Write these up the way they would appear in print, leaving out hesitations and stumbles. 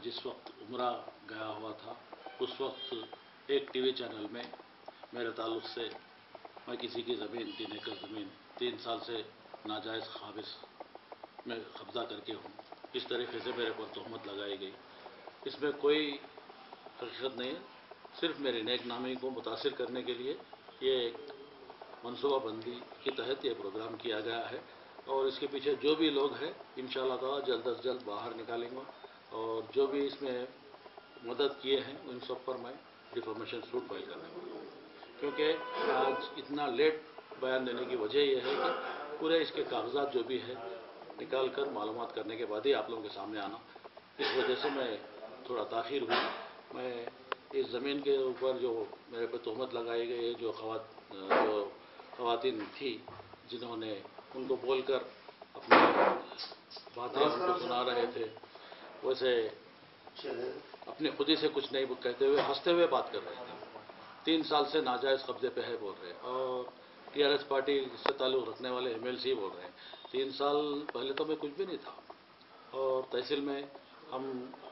जिस वक्त उम्रा गया हुआ था उस वक्त एक टीवी चैनल में मेरे ताल्लुक़ से मैं किसी की ज़मीन 3 एकड़ ज़मीन 3 साल से नाजायज़ काबिज़ में कब्ज़ा करके हूँ, इस तरीके से मेरे पर तोहमत लगाई गई। इसमें कोई हकीकत नहीं है, सिर्फ मेरी नेकनामी को मुतासिर करने के लिए ये एक मनसूबाबंदी के तहत ये प्रोग्राम किया गया है और इसके पीछे जो भी लोग हैं इंशाअल्लाह ताला जल्द अज जल्द बाहर निकालेंगे और जो भी इसमें मदद किए हैं उन सब पर मैं डिफॉर्मेशन सूट फाइल करने वाला हूँ। क्योंकि आज इतना लेट बयान देने की वजह यह है कि पूरे इसके कागजात जो भी है निकाल कर मालूमात करने के बाद ही आप लोगों के सामने आना, इस वजह से मैं थोड़ा ताख़ीर हुई। मैं इस ज़मीन के ऊपर जो मेरे पे तोहमत लगाई गई है, जो ख़वातीन थी जिन्होंने उनको बोलकर अपनी बातें उनको सुना रहे थे, वैसे अपने खुदी से कुछ नहीं कहते हुए हंसते हुए बात कर रहे थे। 3 साल से नाजायज़ कब्जे पे है बोल रहे हैं और टीआरएस पार्टी से ताल्लुक़ रखने वाले एमएलसी बोल रहे हैं। 3 साल पहले तो मैं कुछ भी नहीं था और तहसील में हम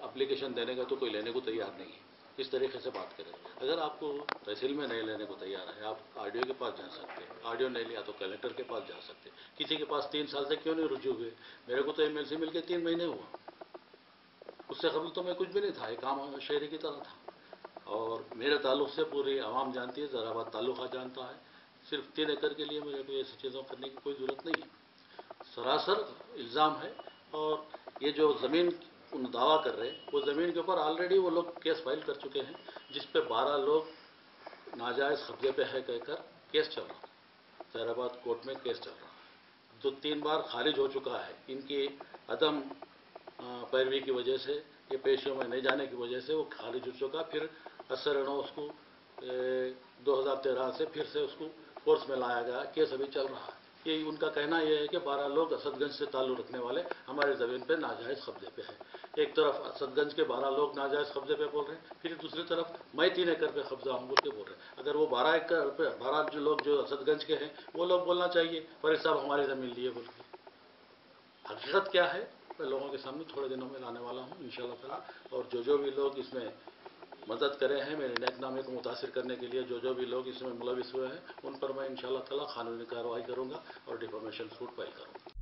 एप्लीकेशन देने का तो कोई लेने को तैयार नहीं है। इस तरीके से बात करें, अगर आपको तहसील में नहीं लेने को तैयार है, आप आरडीओ के पास जा सकते हैं, आरडीओ नहीं लिया तो कलेक्टर के पास जा सकते हैं। किसी के पास 3 साल से क्यों नहीं रुजू हुए? मेरे को तो एमएलसी मिलकर 3 महीने हुआ, उससे कबल तो मैं कुछ भी नहीं था, एक आम शहरी की तरह था। और मेरे ताल्लुक़ से पूरी आवाम जानती है, ज़राबाद ताल्लुक़ा जानता है। सिर्फ 3 एकड़ के लिए मेरे को ऐसी चीज़ों करने की कोई ज़रूरत नहीं है। सरासर इल्ज़ाम है और ये जो ज़मीन उन दावा कर रहे हैं वो ज़मीन के ऊपर ऑलरेडी वो लोग केस फाइल कर चुके हैं, जिस पे 12 लोग नाजायज़ कब्जे पे है कहकर केस चल रहा है। ज़हराबाद कोर्ट में केस चल रहा है जो 3 बार खारिज हो चुका है। इनकी अदम पैरवी की वजह से, ये पेशियों में नहीं जाने की वजह से वो खारिज हो चुका। फिर असरनो उसको 2013 से फिर से उसको फोर्स में लाया गया, केस अभी चल रहा है। ये उनका कहना यह है कि 12 लोग असदगंज से ताल्लुक़ रखने वाले हमारे ज़मीन पे नाजायज़ कब्जे पे है। एक तरफ असदगंज के 12 लोग नाजायज़ कब्जे पे बोल रहे हैं, फिर दूसरी तरफ मैं 3 एकड़ पे कब्जा हूँ बोल के बोल रहे हैं। अगर वो 12 एकड़ पे 12 जो लोग जो असदगंज के हैं वो लोग बोलना चाहिए फरीद साहब हमारी ज़मीन लिए बोल के। हकीकत क्या है मैं लोगों के सामने थोड़े दिनों में लाने वाला हूँ इंशाअल्लाह ताला। और जो भी लोग इसमें मदद करे हैं मेरे नेकनामे को मुतासिर करने के लिए, जो भी लोग इसमें मुलविस हुए हैं उन पर मैं इंशाअल्लाह ताला कानूनी कार्रवाई करूँगा और डिफॉर्मेशन सूट फाइल करूँगा।